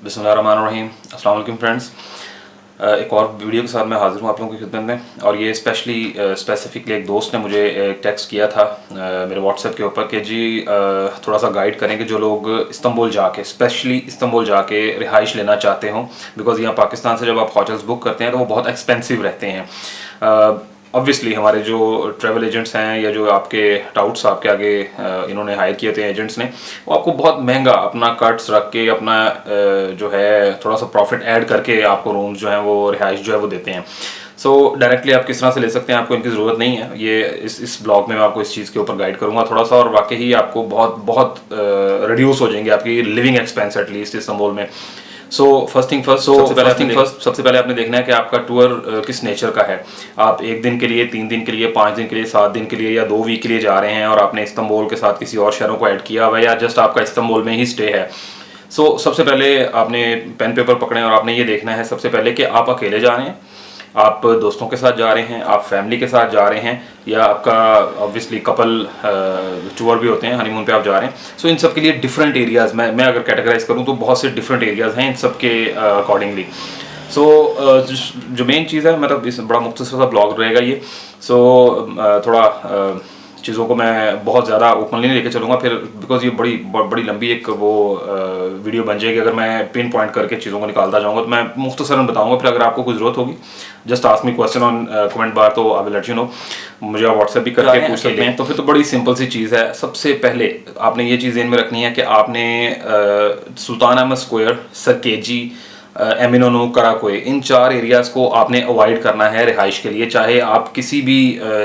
बिस्मिल्लाहिर्रहमानिर्रहीम। अस्सलाम वालेकुम फ्रेंड्स। एक और वीडियो के साथ मैं हाज़िर हूँ आप लोगों की खिदमत में। और ये स्पेसिफिकली एक दोस्त ने मुझे टेक्स्ट किया था मेरे व्हाट्सएप के ऊपर कि जी थोड़ा सा गाइड करें कि जो लोग इस्तांबुल जाके स्पेशली इस्तांबुल जाके रिहाइश लेना चाहते हों, बिकॉज़ यहाँ पाकिस्तान से जब आप होटल्स बुक करते हैं तो वो बहुत एक्सपेंसिव रहते हैं। ऑब्वियसली हमारे जो ट्रैवल एजेंट्स हैं या जो आपके टाउट्स आपके आगे इन्होंने हायर किए थे एजेंट्स ने, वो आपको बहुत महंगा अपना कट्स रख के अपना जो है थोड़ा सा प्रॉफिट ऐड करके आपको रूम्स जो हैं वो रिहाइश जो है वो देते हैं। सो डायरेक्टली आप किस तरह से ले सकते हैं, आपको इनकी ज़रूरत नहीं है। ये इस ब्लॉग में मैं आपको इस चीज़ के ऊपर गाइड करूँगा थोड़ा सा, और वाकई ही आपको बहुत बहुत रिड्यूस हो जाएंगे आपकी लिविंग एक्सपेंस एटलीस्ट इस्तांबुल में। सो फर्स्ट थिंग फर्स्ट सबसे पहले आपने देखना है कि आपका टूर किस नेचर का है। आप 1 दिन के लिए, 3 दिन के लिए, 5 दिन के लिए, 7 दिन के लिए या 2 वीक के लिए जा रहे हैं और आपने इस्तांबुल के साथ किसी और शहरों को ऐड किया हुआ है, या जस्ट आपका इस्तांबुल में ही स्टे है। सो सबसे पहले आपने पेन पेपर पकड़े और आपने ये देखना है सबसे पहले कि आप अकेले जा रहे हैं, आप दोस्तों के साथ जा रहे हैं, आप फैमिली के साथ जा रहे हैं, या आपका ऑब्वियसली कपल टूर भी होते हैं, हनीमून पे आप जा रहे हैं। सो इन सब के लिए डिफरेंट एरियाज़ मैं अगर कैटेगराइज करूँ तो बहुत से डिफरेंट एरियाज़ हैं इन सब के अकॉर्डिंगली। सो जो मेन चीज़ है, मतलब इस बड़ा मुख्तसर सा ब्लॉग रहेगा ये। सो थोड़ा चीज़ों को मैं बहुत ज़्यादा ओपनली नहीं लेके चलूँगा फिर, बिकॉज ये बड़ी लंबी एक वो वीडियो बन जाएगी अगर मैं पिन पॉइंट करके चीज़ों को निकालता जाऊँगा। तो मैं मुख्तसरन बताऊँगा, फिर अगर आपको कोई ज़रूरत होगी just ask me question on comment bar, तो I will let you know. मुझे आप व्हाट्सएप भी करके पूछ सकते हैं। तो फिर तो बड़ी सिंपल सी चीज़ है। सबसे पहले आपने ये चीज़ ध्यान में रखनी है कि आपने सुल्तान अहमद स्क्वायर, सरकेजी, एमिनोनो, कराकोए, इन 4 एरियाज़ को आपने अवॉइड करना है रिहाइश के लिए। चाहे आप किसी भी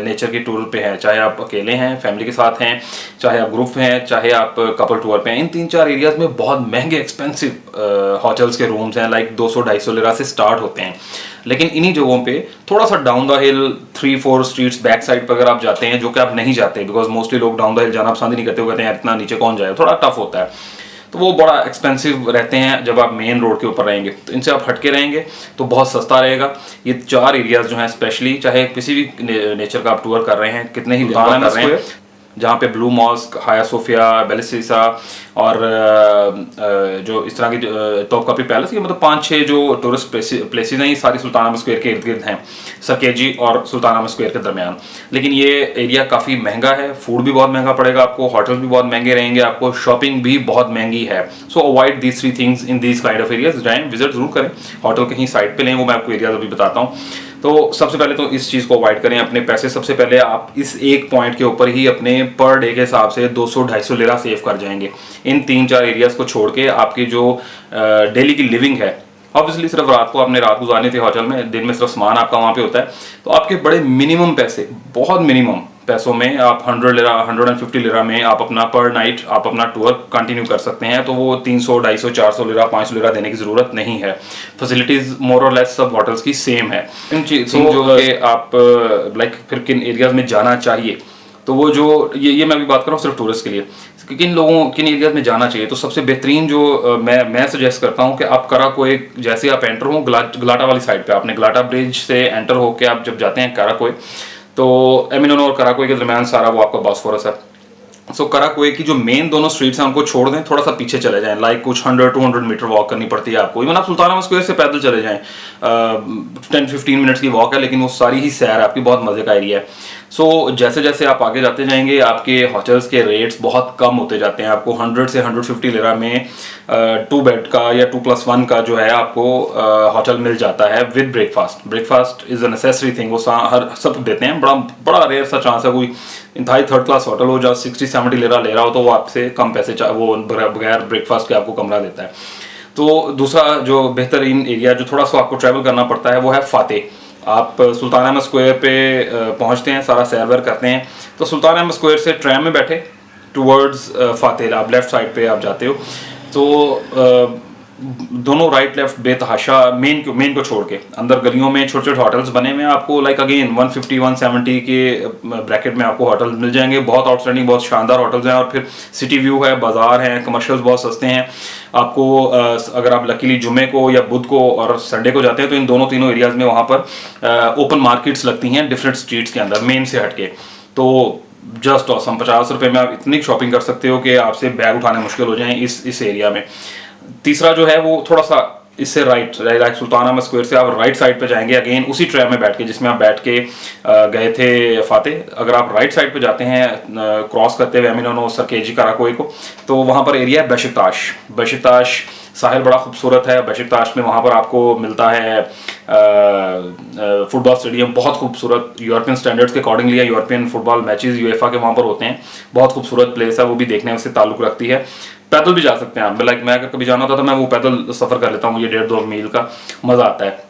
नेचर के टूर पे हैं, चाहे आप अकेले हैं, फैमिली के साथ हैं, चाहे आप ग्रुप हैं, चाहे आप कपल टूर पे हैं, इन 3-4 एरियाज़ में बहुत महंगे एक्सपेंसिव होटल्स के रूम्स हैं, लाइक 200-250 लिरा से स्टार्ट होते हैं। लेकिन इन्हीं जगहों पे थोड़ा सा down the hill 3-4 streets back side पर अगर आप जाते हैं, जो कि आप नहीं जाते बिकॉज मोस्टली लोग डाउन द हिल जाना पसंद ही नहीं करते, वो कहते हैं इतना नीचे कौन जाए, थोड़ा टफ होता है, तो वो बड़ा एक्सपेंसिव रहते हैं जब आप मेन रोड के ऊपर रहेंगे। तो इनसे आप हटके रहेंगे तो बहुत सस्ता रहेगा। ये 4 एरियाज जो हैं स्पेशली, चाहे किसी भी नेचर का आप टूर कर रहे हैं, कितने ही लंबा कर रहे हैं, जहाँ पे ब्लू मॉस्क, हाया सोफिया, बेलिसिसा और जो इस तरह की तोपकापी पैलेस, ये मतलब 5-6 जो टूरिस्ट प्लेसेस हैं, ये सारी सुल्तान अहमद स्क्वायर के इर्द गिर्द हैं, सरकेजी और सुल्तान अहमद स्क्वायर के दरमियान। लेकिन ये एरिया काफ़ी महंगा है, फूड भी बहुत महंगा पड़ेगा आपको, होटल्स भी बहुत महंगे रहेंगे आपको, शॉपिंग भी बहुत महंगी है। सो avoid these 3 things in these kind of areas. जाएँ, विजिट जरूर करें, होटल कहीं साइड पे लें, वो मैं आपको एरियाज अभी बताता हूँ। तो सबसे पहले तो इस चीज़ को अवॉइड करें। अपने पैसे सबसे पहले आप इस एक पॉइंट के ऊपर ही अपने पर डे के हिसाब से 200-250 लिरा सेव कर जाएंगे। इन 3-4 एरियाज़ को छोड़ के आपकी जो डेली की लिविंग है, ऑब्वियसली सिर्फ रात को आपने रात गुजारनी थी होटल में, दिन में सिर्फ सामान आपका वहाँ पे होता है, तो आपके बड़े मिनिमम पैसे, बहुत मिनिमम पैसों में आप 100 लिरा, 150 लिरा में आप अपना पर नाइट आप अपना टूर कंटिन्यू कर सकते हैं। तो वो 300, 250, 400 लिरा, 500 लिरा देने की ज़रूरत नहीं है। फैसिलिटीज़ मोर और लेस सब होटल्स की सेम है। इन चीज़ों जो कि आप लाइक फिर किन एरियाज़ में जाना चाहिए, तो वो जो ये मैं अभी बात कर रहा हूँ सिर्फ टूरिस्ट के लिए, किन एरियाज में जाना चाहिए। तो सबसे बेहतरीन जो मैं सजेस्ट करता हूँ कि आप कराकोए, जैसे आप एंटर हो गलाटा वाली साइड पे, आपने गलाटा ब्रिज से एंटर होकर आप जब जाते हैं कराकोए, तो एमिनोनो और कराकोए के दरमियान सारा वो आपका बॉस्फोरस है। सो कराकोए की जो मेन दोनों स्ट्रीट्स हैं उनको छोड़ दें, थोड़ा सा पीछे चले जाएं, लाइक कुछ 100-200 मीटर वॉक करनी पड़ती है आपको। इवन आप सुल्तान अहमद स्क्वायर से पैदल चले जाएं, 10-15 मिनट्स की वॉक है, लेकिन वो सारी ही सैर आपकी, बहुत मजे का एरिया है। सो जैसे जैसे आप आगे जाते जाएंगे आपके होटल्स के रेट्स बहुत कम होते जाते हैं। आपको 100 से 150 लिरा में 2 बेड का या 2+1 का जो है आपको होटल मिल जाता है with breakfast. Breakfast is a necessary thing, वो हर सब देते हैं। बड़ा रेयर सा चांस है कोई इंतहाई 3rd क्लास होटल हो जहाँ 60-70 लिरा ले रहा हो तो वो आपसे कम पैसे वो बगैर ब्रेकफास्ट के आपको कमरा देता है। तो दूसरा जो बेहतरीन एरिया जो थोड़ा सा आपको ट्रैवल करना पड़ता है वो है फातेह। आप सुल्तान अहमद स्क्वायर पे पहुंचते हैं, सारा सैर वैर करते हैं, तो सुल्तान अहमद स्क्वायर से ट्रैम में बैठे टूवर्ड्स फातेह आप लेफ़्ट साइड पे आप जाते हो, तो दोनों राइट लेफ्ट बेतहाशा मेन को छोड़ के अंदर गलियों में छोटे छोटे होटल्स बने हुए हैं आपको, लाइक अगेन 150-170 के ब्रैकेट में आपको होटल मिल जाएंगे। बहुत आउटस्टैंडिंग, बहुत शानदार होटल्स हैं। और फिर सिटी व्यू है, बाजार हैं, कमर्शियल्स बहुत सस्ते हैं आपको। अगर आप लकीली जुमे को या बुध को और संडे को जाते हैं तो इन तीनों एरियाज में वहाँ पर ओपन मार्केट्स लगती हैं डिफरेंट स्ट्रीट्स के अंदर मेन से हटके। तो जस्ट ऑसम, 50 रुपये में आप इतनी शॉपिंग कर सकते हो कि आपसे बैग उठाने मुश्किल हो जाए इस एरिया में। तीसरा जो है वो थोड़ा सा इससे राइट लाइक सुल्तान अहमद स्क्वायर से आप राइट साइड पे जाएंगे, अगेन उसी ट्रैम में बैठ के जिसमें आप बैठ के गए थे फाते। अगर आप राइट साइड पे जाते हैं क्रॉस करते हुए एमिनो सरकेजी कराकोई को, तो वहाँ पर एरिया है बेशिकताश। बेशिकताश साहिल बड़ा खूबसूरत है। बेशिकताश में वहाँ पर आपको मिलता है फुटबॉल स्टेडियम, बहुत खूबसूरत, यूरोपियन स्टैंडर्ड्स के अकॉर्डिंगली है। यूरोपियन फुटबॉल मैचेस यूएफा के वहाँ पर होते हैं। बहुत खूबसूरत प्लेस है, वो भी देखने से ताल्लुक़ रखती है। पैदल भी जा सकते हैं आप, लाइक मैं अगर कभी जाना होता तो मैं वो पैदल सफ़र कर लेता हूँ, मुझे 1.5-2 मील का मज़ा आता है।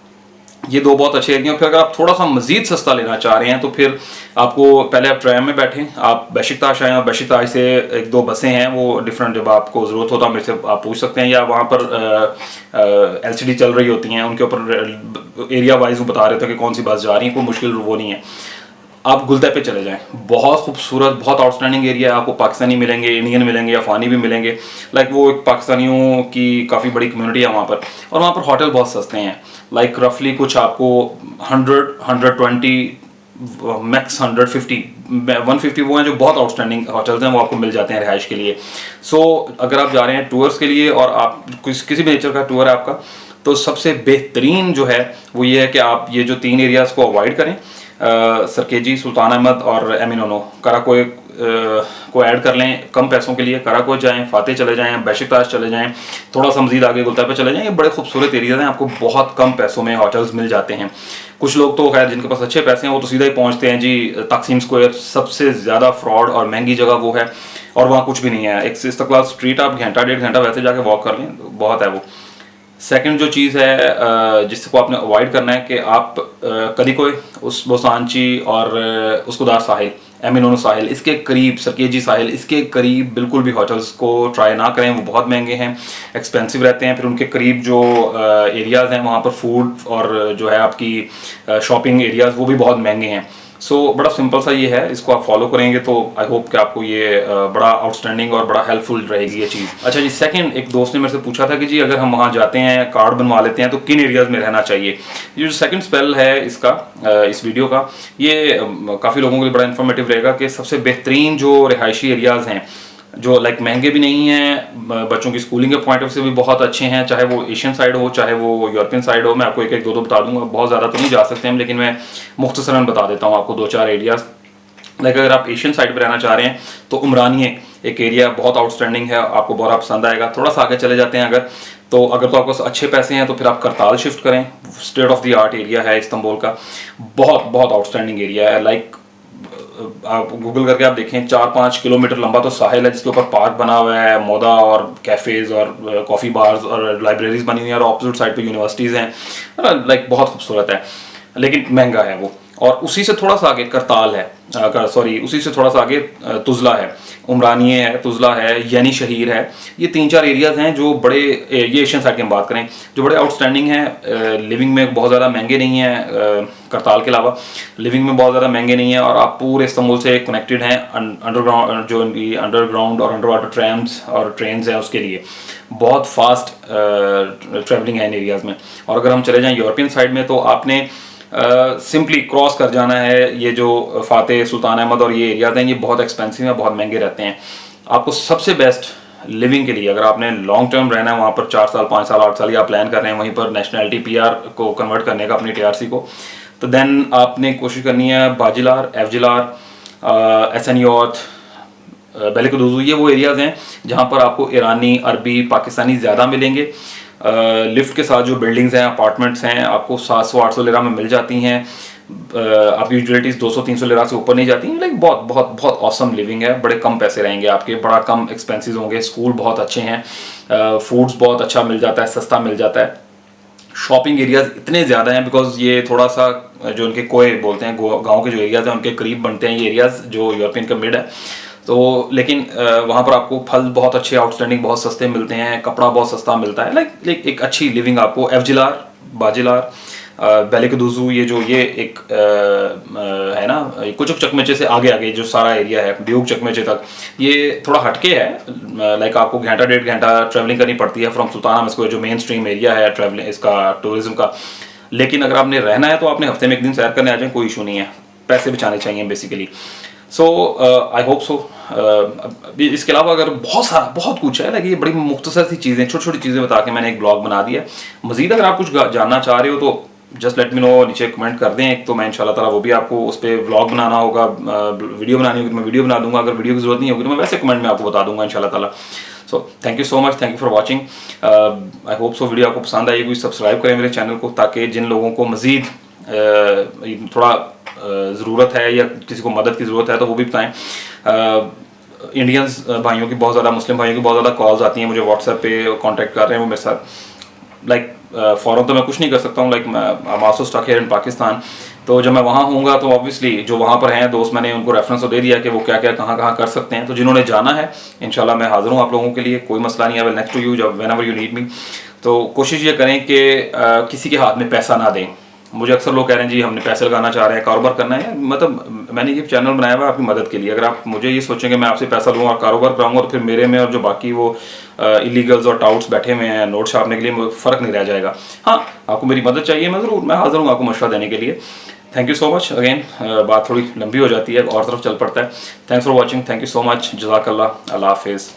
ये दो बहुत अच्छे एरिया। फिर अगर आप थोड़ा सा मजीद सस्ता लेना चाह रहे हैं तो फिर आपको पहले आप ट्रैम में बैठें, आप बेशिकताश आए, बेशिकताश से 1-2 बसें हैं वो डिफरेंट, जब आपको ज़रूरत होता है मेरे से आप पूछ सकते हैं, या वहाँ पर LCD चल रही होती हैं, उनके ऊपर एरिया वाइज वो बता रहे थे कि कौन सी बस जा रही है, कोई मुश्किल वो नहीं है। आप गुलते पे चले जाएं, बहुत खूबसूरत, बहुत आउटस्टैंडिंग एरिया है। आपको पाकिस्तानी मिलेंगे, इंडियन मिलेंगे, अफगानी भी मिलेंगे। लाइक वो एक पाकिस्तानियों की काफ़ी बड़ी कम्युनिटी है वहाँ पर, और वहाँ पर होटल बहुत सस्ते हैं। लाइक रफली कुछ आपको 100-120 मैक्स 150 वो हैं जो बहुत आउटस्टैंडिंग होटल्स हैं, वो आपको मिल जाते हैं रिहाइश के लिए। सो अगर आप जा रहे हैं टूर्स के लिए और आप किसी भी नेचर का टूर है आपका, तो सबसे बेहतरीन जो है वो ये है कि आप ये जो 3 एरियाज़ को अवॉइड करें, सरकेजी, सुल्तान अहमद और एमिनो कराकोई को ऐड कर लें कम पैसों के लिए। कराकोई जाएं, फाते चले जाएं, बेशिकताश चले जाएं, थोड़ा सा मजीद आगे गुलता पे चले जाएं। ये बड़े खूबसूरत एरियाज हैं, आपको बहुत कम पैसों में होटल्स मिल जाते हैं। कुछ लोग तो खैर जिनके पास अच्छे पैसे हैं वो तो सीधा ही पहुंचते हैं जी तकसीम स्क्वायर, सबसे ज़्यादा फ्रॉड और महंगी जगह वो है, और वहाँ कुछ भी नहीं है। एक इस्तकलाल स्ट्रीट आप घंटा 1.5 घंटा वैसे जाके वॉक कर लें, बहुत है वो। सेकंड जो चीज़ है जिसको आपने अवॉइड करना है कि आप कलीकोई, उस बोसांची और उसकुदार साहिल, एमिनो साहिल, इसके करीब सरकेजी साहिल, इसके करीब बिल्कुल भी होटल्स को ट्राई ना करें, वो बहुत महंगे हैं, एक्सपेंसिव रहते हैं। फिर उनके करीब जो एरियाज़ हैं वहाँ पर फूड और जो है आपकी शॉपिंग एरियाज़ वो भी बहुत महंगे हैं। सो बड़ा सिंपल सा ये है, इसको आप फॉलो करेंगे तो आई होप कि आपको ये बड़ा आउटस्टैंडिंग और बड़ा हेल्पफुल रहेगी ये चीज़। अच्छा जी, सेकंड, एक दोस्त ने मेरे से पूछा था कि जी अगर हम वहाँ जाते हैं, कार्ड बनवा लेते हैं, तो किन एरियाज़ में रहना चाहिए। ये जो सेकंड स्पेल है इसका इस वीडियो का, ये काफ़ी लोगों के लिए बड़ा इन्फॉर्मेटिव रहेगा कि सबसे बेहतरीन जो रिहायशी एरियाज़ हैं, जो लाइक महंगे भी नहीं हैं, बच्चों की स्कूलिंग के पॉइंट ऑफ से भी बहुत अच्छे हैं, चाहे वो एशियन साइड हो चाहे वो यूरोपियन साइड हो। मैं आपको एक दो बता दूंगा, बहुत ज़्यादा तो नहीं जा सकते हम, लेकिन मैं मुख्तसरन बता देता हूँ आपको 2-4 एरियाज़। लाइक अगर आप एशियन साइड पर रहना चाह रहे हैं तो उमरानिये एक एरिया बहुत आउटस्टैंडिंग है, आपको बड़ा पसंद आएगा। थोड़ा सा आगे चले जाते हैं अगर तो आपके पास अच्छे पैसे हैं तो फिर आप करताल शिफ्ट करें, state of the art area है इस्तांबुल का, बहुत बहुत आउटस्टैंडिंग एरिया है। लाइक आप गूगल करके आप देखें, 4-5 किलोमीटर लंबा तो साहिल है जिसके ऊपर पार्क बना हुआ है, मोदा और कैफ़ेज़ और कॉफ़ी बार्स और लाइब्रेरीज बनी हुई हैं, और ऑपोजिट साइड पे यूनिवर्सिटीज़ हैं। लाइक बहुत खूबसूरत है, लेकिन महंगा है वो। और उसी से थोड़ा सा आगे करताल है, उसी से थोड़ा सा आगे तुजला है, उमरानिये है, तुजला है, यानी शहीर है। ये 3-4 एरियाज़ हैं जो बड़े, ये एशियन साइड की हम बात करें, जो बड़े आउटस्टैंडिंग हैं। लिविंग में बहुत ज़्यादा महंगे नहीं हैं, करताल के अलावा लिविंग में बहुत ज़्यादा महंगे नहीं हैं, और आप पूरे इस्तांबुल से कनेक्टेड हैं। अंडरग्राउंड जो इनकी अंडरग्राउंड और अंडर वाटर ट्रैम्स और ट्रेन्स हैं, उसके लिए बहुत फास्ट ट्रैवलिंग है इन एरियाज़ में। और अगर हम चले जाएँ यूरोपियन साइड में तो आपने सिंपली क्रॉस कर जाना है। ये जो फाते, सुल्तान अहमद और ये एरियाज हैं, ये बहुत एक्सपेंसिव हैं, बहुत महंगे रहते हैं। आपको सबसे बेस्ट लिविंग के लिए, अगर आपने लॉन्ग टर्म रहना है वहाँ पर 4 साल 5 साल 8 साल या प्लान कर रहे हैं वहीं पर नेशनलिटी PR को कन्वर्ट करने का, अपनी TRC को, तो देन आपने कोशिश करनी है बाजिलार, एफजिलार, एसनियोत, बेलिकुदुजू। ये वो एरियाज़ हैं जहाँ पर आपको ईरानी, अरबी, पाकिस्तानी ज़्यादा मिलेंगे। लिफ्ट के साथ जो बिल्डिंग्स हैं, अपार्टमेंट्स हैं, आपको 700-800 लिरा में मिल जाती हैं। आपकी यूटिलिटीज़ 200-300 लिरा से ऊपर नहीं जाती हैं। लाइक बहुत बहुत बहुत ऑसम लिविंग है, बड़े कम पैसे रहेंगे आपके, बड़ा कम एक्सपेंसेस होंगे, स्कूल बहुत अच्छे हैं, फूड्स बहुत अच्छा मिल जाता है, सस्ता मिल जाता है। शॉपिंग एरियाज़ इतने ज़्यादा हैं बिकॉज ये थोड़ा सा जो उनके कोए बोलते हैं, गाँव के जो एरियाज़ हैं उनके करीब बनते हैं ये एरियाज़ जो यूरोपियन का मिड है। तो लेकिन वहाँ पर आपको फल बहुत अच्छे आउटस्टैंडिंग बहुत सस्ते मिलते हैं, कपड़ा बहुत सस्ता मिलता है। लाइक एक अच्छी लिविंग आपको एफजिलार, बाजिलार, बेलिकुदुजू, ये एक है ना, कुचुक चकमेचे से आगे आगे जो सारा एरिया है ब्यूक चकमेचे तक, ये थोड़ा हटके है। लाइक आपको घंटा 1.5 घंटा ट्रैवलिंग करनी पड़ती है फ्रॉम सुल्तान अहमद स्क्वायर जो मेन स्ट्रीम एरिया है ट्रैवलिंग इसका, टूरिज्म का। लेकिन अगर आपने रहना है तो आपने हफ्ते में 1 दिन सैर करने आ जाए, कोई इशू नहीं है, पैसे बचाने चाहिए basically. So I hope so. इसके अलावा अगर बहुत कुछ है, ये बड़ी मुख्तसर सी चीज़ें, छोटी छोटी चीज़ें बता के मैंने एक ब्लॉग बना दिया। मज़ीद अगर आप कुछ जानना चाह रहे हो तो जस्ट लेट मी नो, नीचे कमेंट कर दें। एक तो मैं इंशाल्लाह ताला वो भी आपको उस पर व्लॉग बनाना होगा, वीडियो बनानी होगी तो मैं वीडियो बना दूंगा। अगर वीडियो की ज़रूरत नहीं होगी तो मैं वैसे कमेंट में आपको बता दूंगा इंशाल्लाह ताला। So thank you so much, thank you for watching. I hope so video आपको पसंद आई। सब्सक्राइब करें मेरे चैनल को, ताकि जिन लोगों को मज़ीद थोड़ा ज़रूरत है या किसी को मदद की ज़रूरत है तो वो भी बताएं। इंडियंस भाइयों की बहुत ज़्यादा, मुस्लिम भाइयों की बहुत ज़्यादा कॉल्स आती हैं, मुझे व्हाट्सएप पे कांटेक्ट कर रहे हैं वो मेरे साथ। फ़ौरन तो मैं कुछ नहीं कर सकता हूँ, I'm also stuck here in Pakistan. तो जब मैं वहाँ होऊंगा तो ऑब्वियसली जो वहाँ पर हैं दोस्त, मैंने उनको रेफरेंस तो दे दिया कि वो क्या क्या कहाँ कहाँ कर सकते हैं। तो जिन्होंने जाना है इंशाल्लाह मैं हाज़िर हूँ आप लोगों के लिए, कोई मसला नहीं है। नेक्स्ट टू यू जब व्हेनेवर यू नीड मी। तो कोशिश ये करें कि किसी के हाथ में पैसा ना दें। मुझे अक्सर लोग कह रहे हैं जी हमने पैसे लगाना चाह रहे हैं, कारोबार करना है। मतलब मैंने ये चैनल बनाया हुआ है आपकी मदद के लिए। अगर आप मुझे ये सोचेंगे मैं आपसे पैसा लूँगा और कारोबार कराऊंगा, तो फिर मेरे में और जो बाकी वो इलीगल्स और टाउट्स बैठे हुए हैं नोट छापने के लिए, फ़र्क नहीं रह जाएगा। हाँ, आपको मेरी मदद चाहिए, मैं हाज़िर हूँ आपको मशवरा देने के लिए। Thank you so much again. बात थोड़ी लंबी हो जाती है, और तरफ चल पड़ता है। Thanks for watching, thank you so much, जज़ाकल्लाह, अल्लाह हाफिज़।